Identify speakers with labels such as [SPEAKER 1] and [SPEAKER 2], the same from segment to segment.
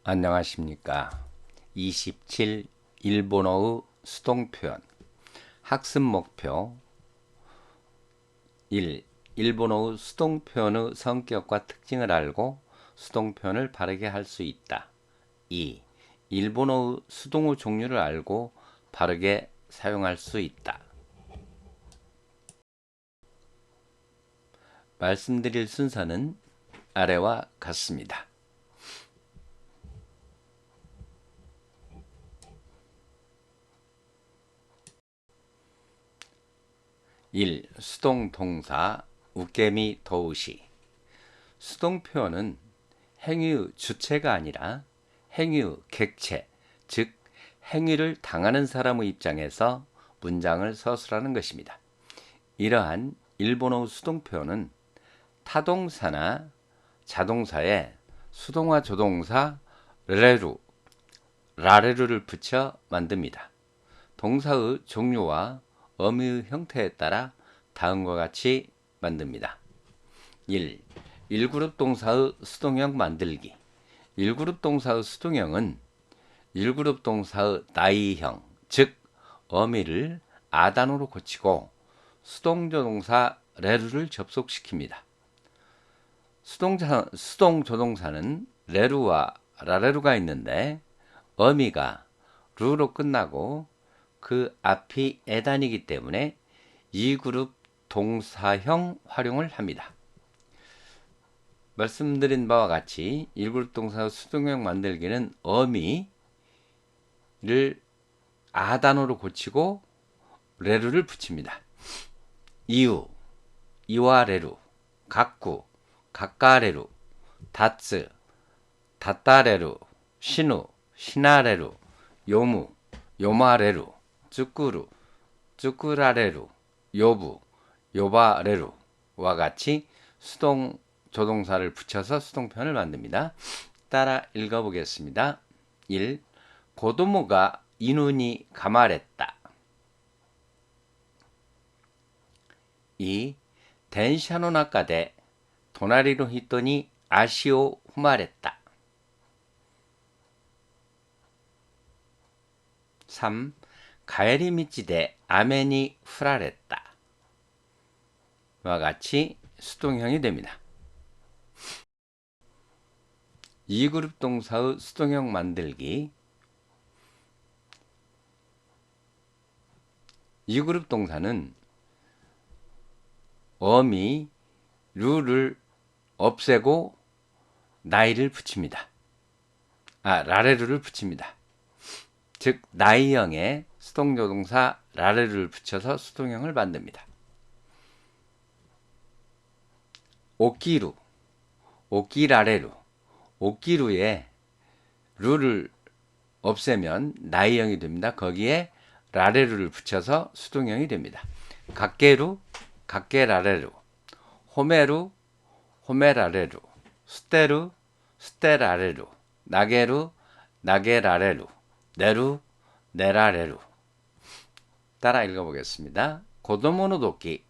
[SPEAKER 1] 안녕하십니까. 27 일본어의 수동표현 학습 목표 1. 일본어의 수동표현의 성격과 특징을 알고 수동표현을 바르게 할 수 있다. 2. 일본어의 수동의 종류를 알고 바르게 사용할 수 있다. 말씀드릴 순서는 아래와 같습니다. 1. 수동동사 우케미 도우시. 수동표현은 행위의 주체가 아니라 행위의 객체, 즉 행위를 당하는 사람의 입장에서 문장을 서술하는 것입니다. 이러한 일본어 수동표현은 타동사나 자동사에 수동화 조동사 라레루를 붙여 만듭니다. 동사의 종류와 어미의 형태에 따라 다음과 같이 만듭니다. 1. 1그룹 동사의 수동형 만들기. 1그룹 동사의 수동형은 1그룹 동사의 나이형, 즉 어미를 아단으로 고치고 수동조동사 레루를 접속시킵니다. 수동조동사는 레루와 라레루가 있는데 어미가 루로 끝나고 그 앞이 에단이기 때문에 2그룹 동사형 활용을 합니다. 말씀드린 바와 같이 1그룹 동사 수동형 만들기는 어미를 아단어로 고치고 레루를 붙입니다. 이유, 이와 레루, 각구, 각가레루, 다츠, 다따레루, 신우, 시나레루, 요무, 요마레루, 쭈꾸루, 쭈꾸라레루, 요부, 요바레루와 같이 수동 조동사를 붙여서 수동편을 만듭니다. 따라 읽어보겠습니다. 1. 고도모가 이눈이 가마랬다. 2. 덴샤노 나카데 도나리노 히토니 아시오 후마랬다. 3. 가에리미치데 아메니 후라랬다. 와 같이 수동형이 됩니다. 2그룹 동사의 수동형 만들기. 2그룹 동사는 어미 루를 없애고 나이를 붙입니다. 라레루를 붙입니다. 즉 나이형에 수동조동사 라레루를 붙여서 수동형을 만듭니다. 오키루, 오키라레루, 오키루에 루를 없애면 나이형이 됩니다. 거기에 라레루를 붙여서 수동형이 됩니다. 각게루, 각게라레루, 호메루, 호메라레루, 스테루, 스테라레루, 나게루, 나게라레루, 네루, 네라레루. 따라 읽어보겠습니다. 고도모노 도키,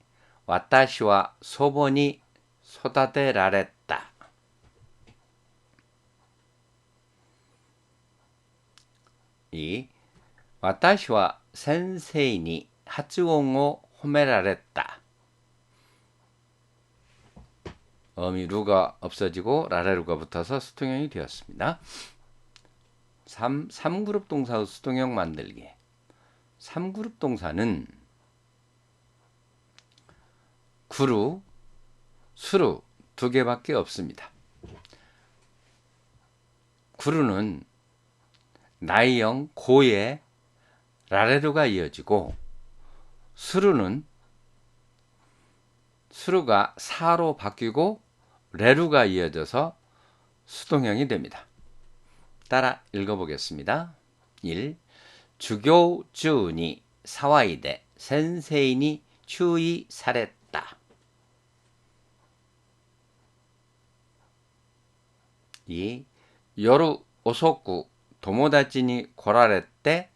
[SPEAKER 1] 와타시와 소보니 소다테라레타. 2. 私は先生に発音を褒められた. 어미 루가 없어지고 라레루가 붙어서 수동형이 되었습니다. 3. 3그룹 동사의 수동형 만들기. 3그룹 동사는 구루, 수루 두 개밖에 없습니다. 구루는 나이형 고에 라레루가 이어지고 수루는 수루가 사로 바뀌고 레루가 이어져서 수동형이 됩니다. 따라 읽어보겠습니다. 1. 주교주니 사와이데 센세이니 추이 사랬다. 2. 요루 오소쿠 도모다치니 고라레때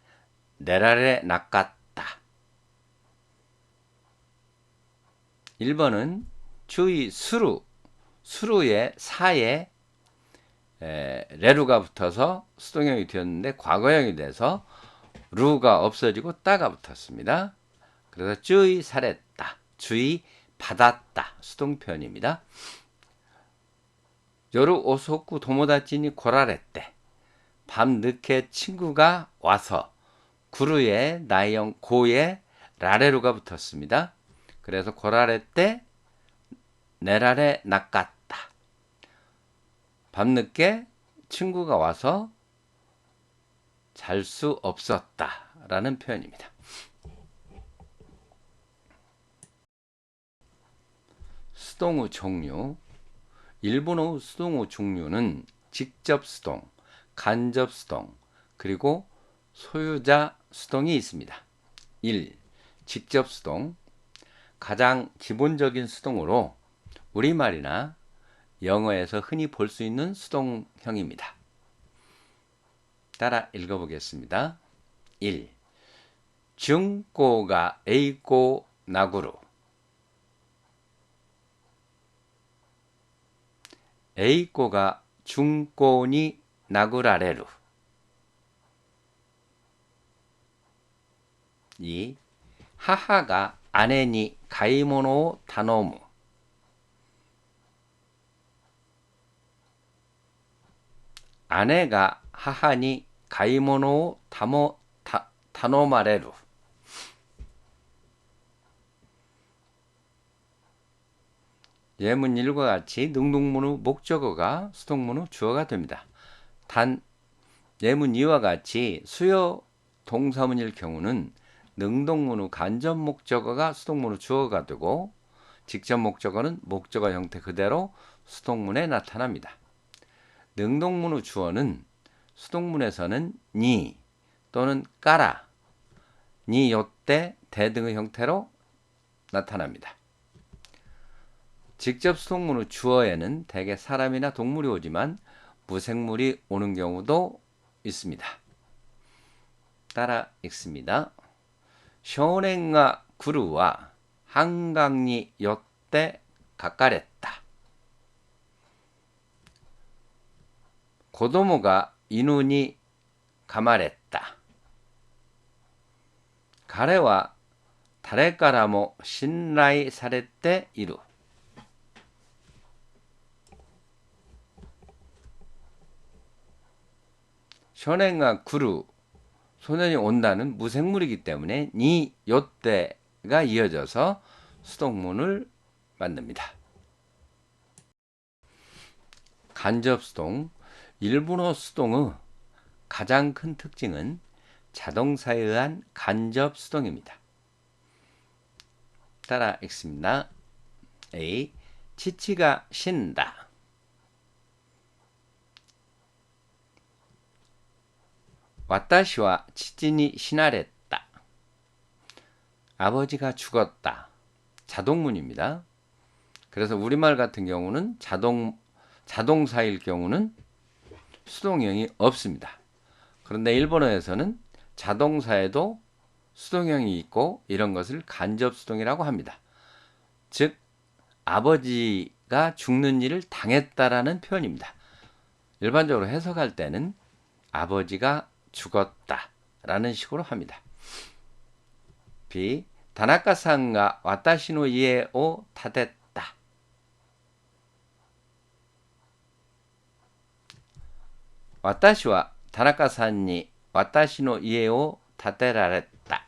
[SPEAKER 1] 내라레 낚았다. 1번은 주의 수루의 사에 레루가 붙어서 수동형이 되었는데 과거형이 돼서 루가 없어지고 따가 붙었습니다. 그래서 주의 사랬다, 주의 받았다 수동표현입니다. 요루 오소쿠 도모다치니 고라레때, 밤 늦게 친구가 와서 구루에 나이형 고에 라레루가 붙었습니다. 그래서 고라레때 내라레 낚았다, 밤늦게 친구가 와서 잘 수 없었다 라는 표현입니다. 수동의 종류. 일본어 수동의 종류는 직접 수동, 간접 수동, 그리고 소유자 수동이 있습니다. 1. 직접 수동. 가장 기본적인 수동으로 우리말이나 영어에서 흔히 볼 수 있는 수동형입니다. 따라 읽어보겠습니다. 1. 중고가 에이고 나구루. 에이고가 중고니 나구라레루. 2. 하하가 아내니 가이모노 타노무. 아내가 하하니 가이모노 타노마레루. 예문 1과 같이 능동문의 목적어가 수동문의 주어가 됩니다. 단 예문 2와 같이 수요 동사문일 경우는 능동문의 간접 목적어가 수동문의 주어가 되고 직접 목적어는 목적어 형태 그대로 수동문에 나타납니다. 능동문의 주어는 수동문에서는 니 또는 까라, 니 요때 대 등의 형태로 나타납니다. 직접 수동문의 주어에는 대개 사람이나 동물이 오지만 무생물이 오는 경우도 있습니다. 따라 읽습니다. 쇼넨가 구루와 한강이 요때 가까랬다. 고도모가 이누니 가마랬다. 가레와 다레까라모 신라이 사레때 이루. 쇼넨과 구루, 소년이 온다는 무생물이기 때문에 니 요때가 이어져서 수동문을 만듭니다. 간접 수동. 일본어 수동의 가장 큰 특징은 자동사에 의한 간접 수동입니다. 따라 읽습니다. A. 치치가 신다. 와타시와 치치니 신하랬다. 아버지가 죽었다. 자동문입니다. 그래서 우리말 같은 경우는 자동사일 경우는 수동형이 없습니다. 그런데 일본어에서는 자동사에도 수동형이 있고 이런 것을 간접 수동이라고 합니다. 즉 아버지가 죽는 일을 당했다라는 표현입니다. 일반적으로 해석할 때는 아버지가 죽었다 라는 식으로 합니다. B. 다나카상가 와타시노 이에 오 타댔다. 와타시와 다나카산니 와타시노 이에 오 타테라랬다.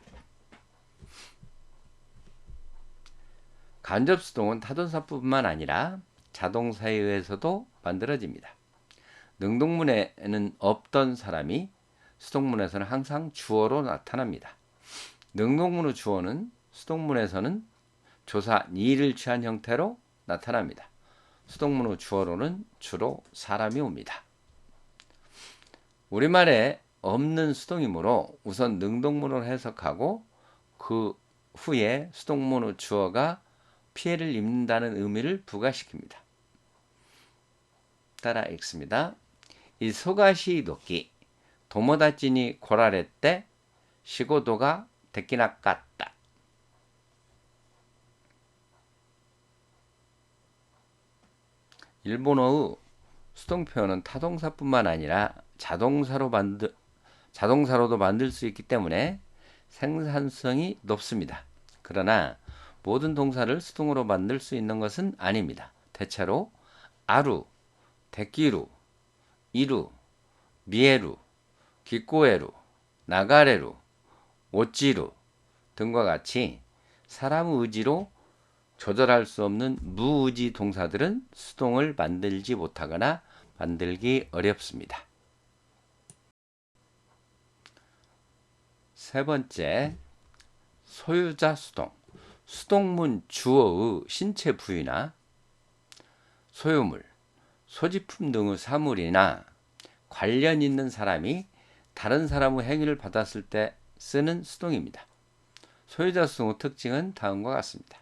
[SPEAKER 1] 간접 수동은 타동사뿐만 아니라 자동사에 의해서도 만들어집니다. 능동문에는 없던 사람이 수동문에서는 항상 주어로 나타납니다. 능동문의 주어는 수동문에서는 조사 니를 취한 형태로 나타납니다. 수동문의 주어로는 주로 사람이 옵니다. 우리말에 없는 수동이므로 우선 능동문을 해석하고 그 후에 수동문의 주어가 피해를 입는다는 의미를 부과시킵니다. 따라 읽습니다. 이 소가시 도끼 도모다치니 고라레때 시고도가 데키나깠다. 일본어의 수동표현은 타동사뿐만 아니라 자동사로도 만들 수 있기 때문에 생산성이 높습니다. 그러나 모든 동사를 수동으로 만들 수 있는 것은 아닙니다. 대체로 아루, 데끼루, 이루, 미에루, 기꼬에루, 나가레루, 오찌루 등과 같이 사람 의지로 조절할 수 없는 무의지 동사들은 수동을 만들지 못하거나 만들기 어렵습니다. 세 번째, 소유자 수동. 수동문 주어의 신체 부위나 소유물, 소지품 등의 사물이나 관련 있는 사람이 다른 사람의 행위를 받았을 때 쓰는 수동입니다. 소유자 수동의 특징은 다음과 같습니다.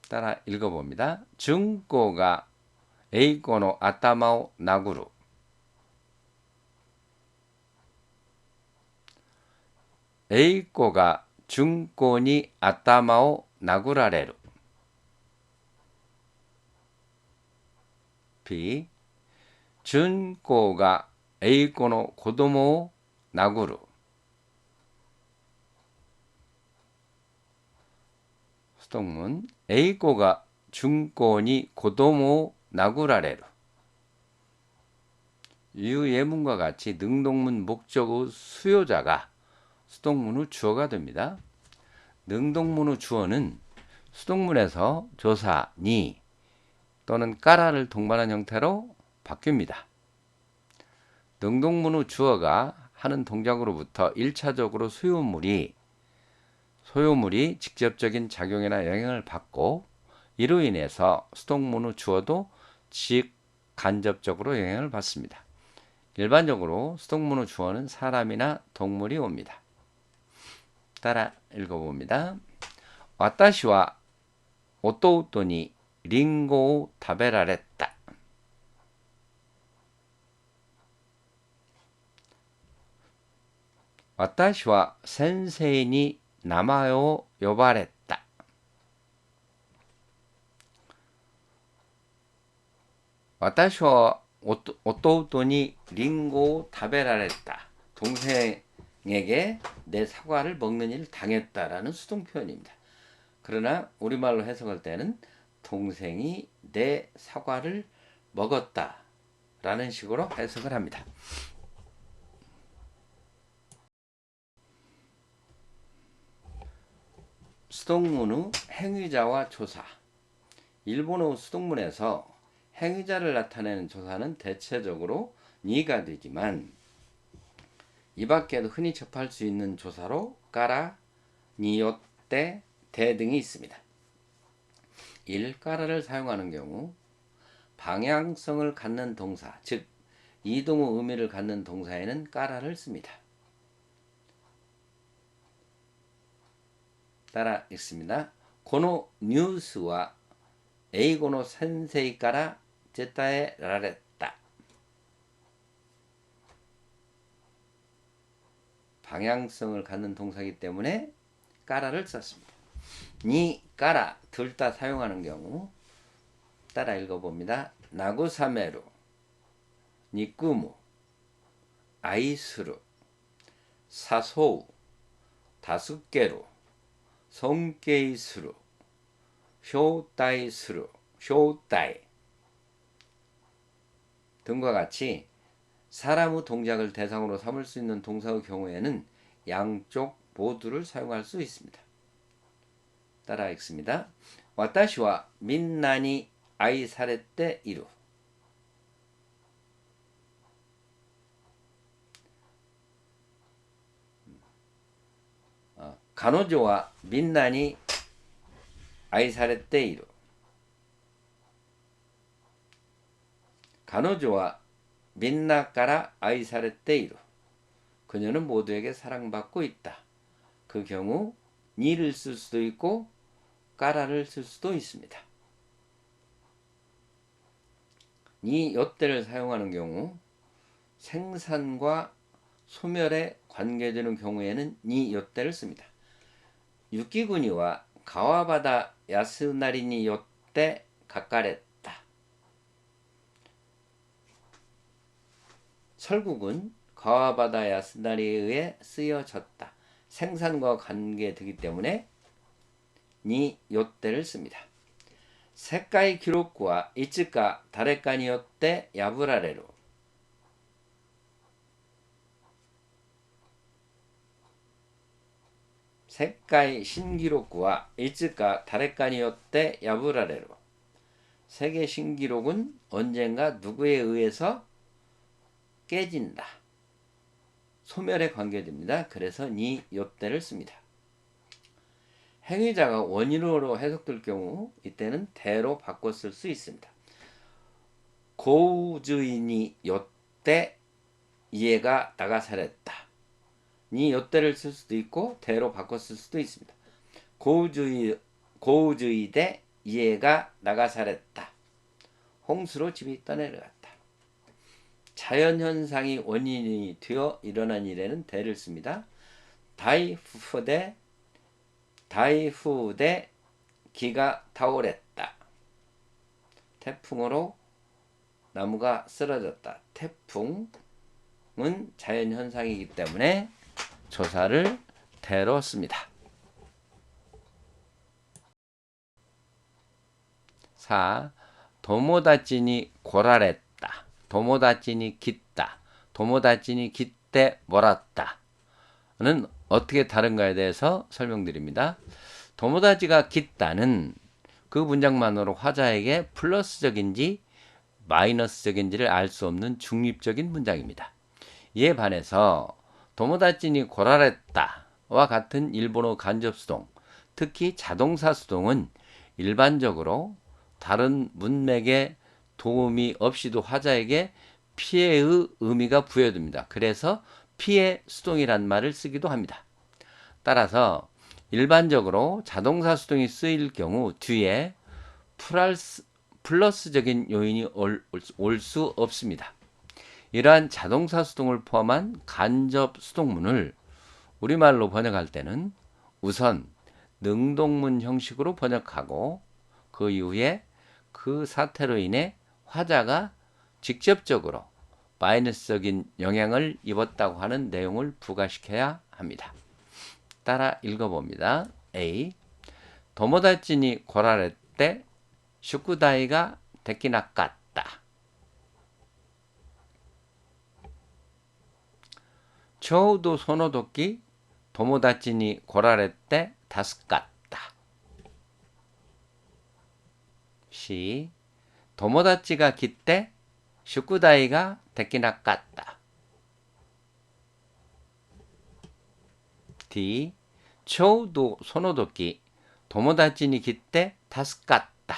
[SPEAKER 1] 따라 읽어봅니다. 준꼬가 에이코의 아타마를 나구루. 에이코가 준꼬に 아타마를 나구라레루. B. 준꼬가 에이코의 子供を 나구루. 수동문 에이코가 준꼬に 子供を 나구라레루. 이 예문과 같이 능동문 목적의 수요자가 수동문의 주어가 됩니다. 능동문의 주어는 수동문에서 조사 니 또는 까라를 동반한 형태로 바뀝니다. 능동문의 주어가 하는 동작으로부터 1차적으로 소유물이 직접적인 작용이나 영향을 받고 이로 인해서 수동문의 주어도 직간접적으로 영향을 받습니다. 일반적으로 수동문의 주어는 사람이나 동물이 옵니다. 따라 읽어봅니다. 私は弟にリンゴを食べられた。私は先生に名前を呼ばれた。私は弟にリンゴを食べられた. 동생에게 내 사과를 먹는 일을 당했다라는 수동 표현입니다. 그러나 우리말로 해석할 때는 동생이 내 사과를 먹었다라는 식으로 해석을 합니다. 수동문의 행위자와 조사. 일본어 수동문에서 행위자를 나타내는 조사는 대체적으로 니가 되지만 이 밖에도 흔히 접할 수 있는 조사로 까라, 니요떼, 대 등이 있습니다. 1. 까라를 사용하는 경우 방향성을 갖는 동사, 즉 이동의 의미를 갖는 동사에는 까라를 씁니다. 따라 읽습니다. このニュースは英語の先生から伝えられた. 방향성을 갖는 동사이기 때문에 까라를 썼습니다. 니, 까라 둘 다 사용하는 경우 따라 읽어봅니다. 나구사메루, 니꾸무, 아이스루, 사소우, 다스케루, 성케이스루, 쇼타이스루, 쇼타이 등과 같이 사람의 동작을 대상으로 삼을 수 있는 동사의 경우에는 양쪽 모두를 사용할 수 있습니다. 따라 읽습니다. 私はみんなに愛されている. 가노조와 민나니 아이사레테이루. 가노조와 민나까라 아이사레테이루. 그녀는 모두에게 사랑받고 있다. 그 경우 니를 쓸 수도 있고 까라를 쓸 수도 있습니다. 니 요때를 사용하는 경우 생산과 소멸에 관계되는 경우에는 니 요때를 씁니다. 유키구니와 가와바다 야스나리によって書かれた. 설국은 가와바다야 스나리에 의해 쓰여졌다. 생산과 관계되기 때문에 니 요때를 씁니다. 색가의 기록과 이츠가 다레까니 요때 야부라레루. 색가의 신기록과 이츠가 다레까니 요때 야부라레루. 세계 신기록은 언젠가 누구에 의해서 깨진다. 소멸에 관계됩니다. 그래서 니 요때를 씁니다. 행위자가 원인으로 해석될 경우 이때는 대로 바꿔 쓸 수 있습니다. 고우주인이 요때 이해가 나가사랬다. 니 요때를 쓸 수도 있고 대로 바꿔 쓸 수도 있습니다. 고우주의 대 이해가 나가사랬다. 홍수로 집이 떠내려갔다. 자연현상이 원인이 되어 일어난 일에는 대를 씁니다. 다이후대 기가 타오랬다. 태풍으로 나무가 쓰러졌다. 태풍은 자연현상이기 때문에 조사를 대로 씁니다. 4. 도모다치니 고랄했다. 도모다치니 깃다. 도모다치니 깃대 몰았다. 는 어떻게 다른가에 대해서 설명드립니다. 도모다치가 깃다는 그 문장만으로 화자에게 플러스적인지 마이너스적인지를 알 수 없는 중립적인 문장입니다. 이에 반해서 도모다치니 고랄했다와 같은 일본어 간접수동, 특히 자동사 수동은 일반적으로 다른 문맥의 도움이 없이도 화자에게 피해의 의미가 부여됩니다. 그래서 피해 수동이란 말을 쓰기도 합니다. 따라서 일반적으로 자동사 수동이 쓰일 경우 뒤에 플러스적인 요인이 올 수 없습니다. 이러한 자동사 수동을 포함한 간접 수동문을 우리말로 번역할 때는 우선 능동문 형식으로 번역하고 그 이후에 그 사태로 인해 화자가 직접적으로 마이너스적인 영향을 입었다고 하는 내용을 부과시켜야 합니다. 따라 읽어봅니다. A. 도모다치니 고라레때 슈쿠다이가 데키나깠다.ちょうどその時友達に来られて助かった。C. 友達が来て宿題ができなかった。D. ちょうどその時友達に来て助かった。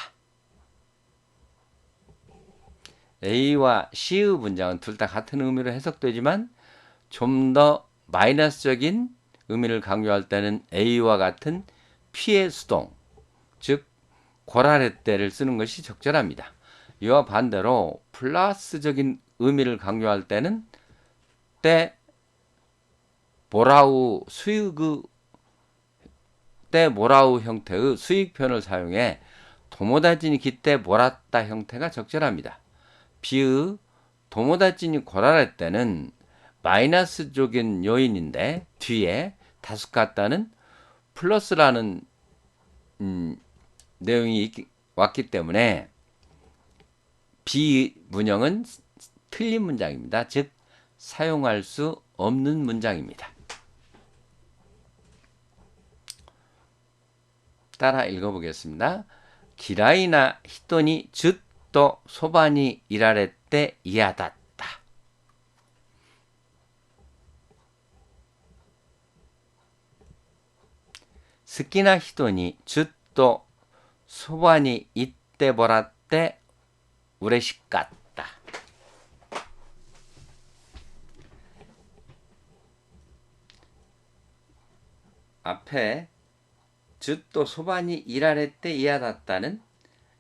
[SPEAKER 1] A와 C의 문장은 둘 다 같은 의미로 해석되지만 좀 더 마이너스적인 의미를 강조할 때는 A와 같은 피해 수동, 즉 고라레떼를 쓰는 것이 적절합니다. 이와 반대로 플러스적인 의미를 강조할 때는 때 모라우 형태의 수익편을 사용해 도모다치니 기때 몰았다 형태가 적절합니다. 비의 도모다치니 고라레떼는 마이너스적인 요인인데 뒤에 다스카타는 플러스라는 내용이 왔기 때문에 비문형은 틀린 문장입니다. 즉 사용할 수 없는 문장입니다. 따라 읽어보겠습니다. 기라이나 히토니 즈또 소바니 이라레떼 이야다. 好きな人にずっとそばにいてもらって嬉しかった。앞에 ずっとそばにいられて嫌だった는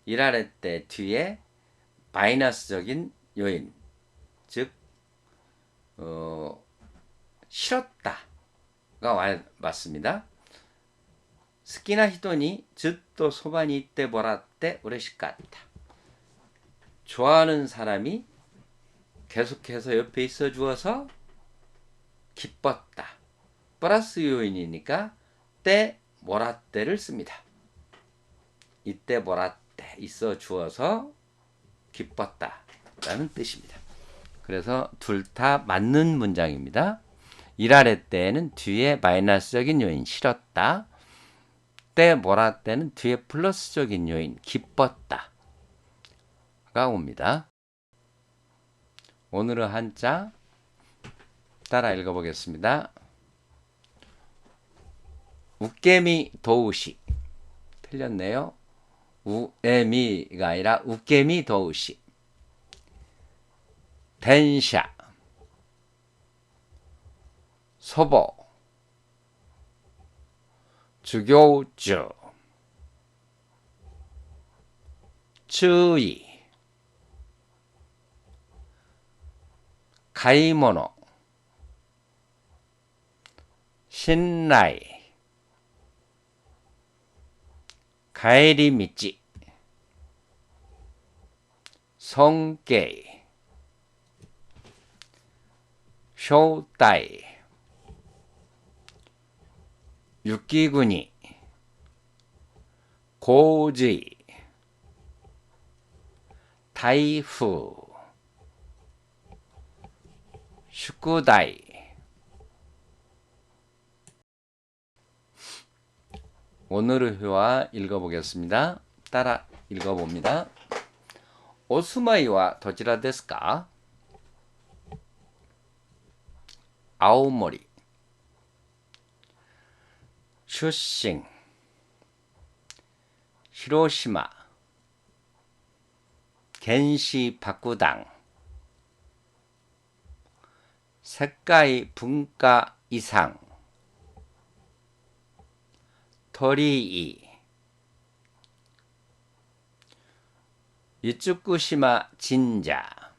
[SPEAKER 1] 이라레떼 뒤에 마이너스적인 요인, 즉 싫었다가 맞습니다. 好きな人にずっとそばにいてもらって嬉しかった. 좋아하는 사람이 계속해서 옆에 있어 주어서 기뻤다. 플러스 요인이니까 때 모라떼를 씁니다. 이때 모라떼 있어 주어서 기뻤다 라는 뜻입니다. 그래서 둘 다 맞는 문장입니다. 일할 때는 뒤에 마이너스적인 요인 싫었다. 때 모라떼는 뒤에 플러스적인 요인 기뻤다 가 옵니다. 오늘은 한자 따라 읽어보겠습니다. 웃개미 도우시. 틀렸네요. 우에미가 아니라 웃개미 도우시. 덴샤. 소보. 주교주. 주의. 가이모노. 신라이. 가에리미치. 성게이. 쇼다이. 유키구니. 고지. 타이후. 슈쿠다이. 오늘의 회화 읽어보겠습니다. 따라 읽어봅니다. 오스마이와 도지라 데스 까? 아오모리. 출신. 히로시마. 겐시 바쿠당. 세界文化遺産鳥居厳島神社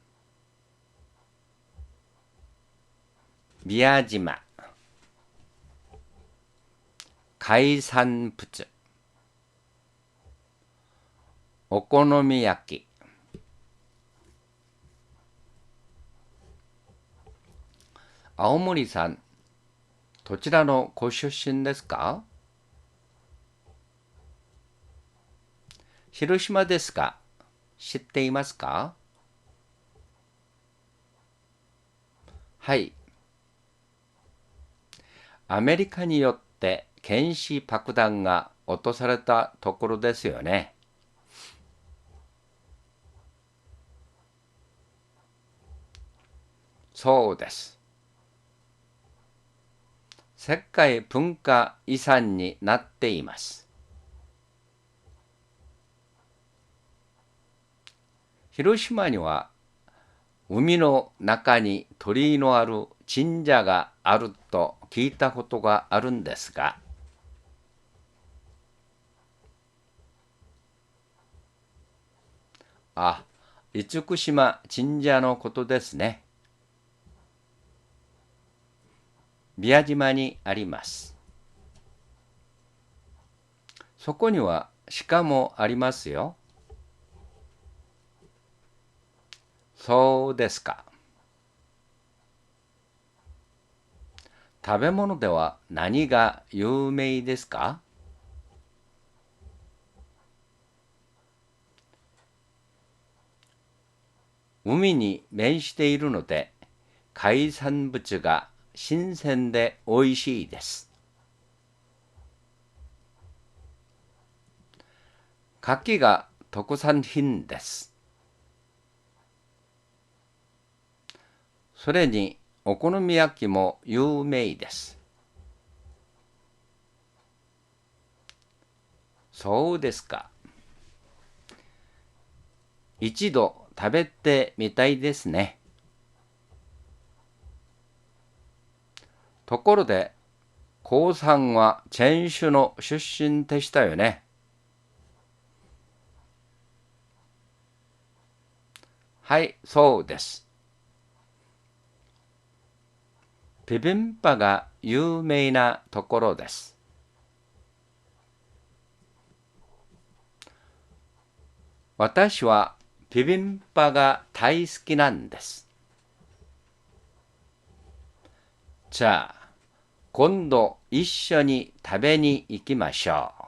[SPEAKER 1] 宮島海産物お好み焼き青森さん、どちらのご出身ですか？広島ですか？知っていますか？はい。アメリカによって原子爆弾が落とされたところですよね。そうです。世界文化遺産になっています。広島には海の中に鳥居のある神社があると聞いたことがあるんですが、あ、厳島神社のことですね。宮島にあります。そこには鹿もありますよ。そうですか。食べ物では何が有名ですか？海に面しているので、海産物が新鮮でおいしいです。牡蠣が特産品です。それにお好み焼きも有名です。そうですか。一度食べてみたいですね。ところで、コウさんはチェンシュの出身でしたよね。はい、そうです。ビビンバが有名なところです。私はビビンバが大好きなんです。 자, 今度一緒に食べに行きましょう.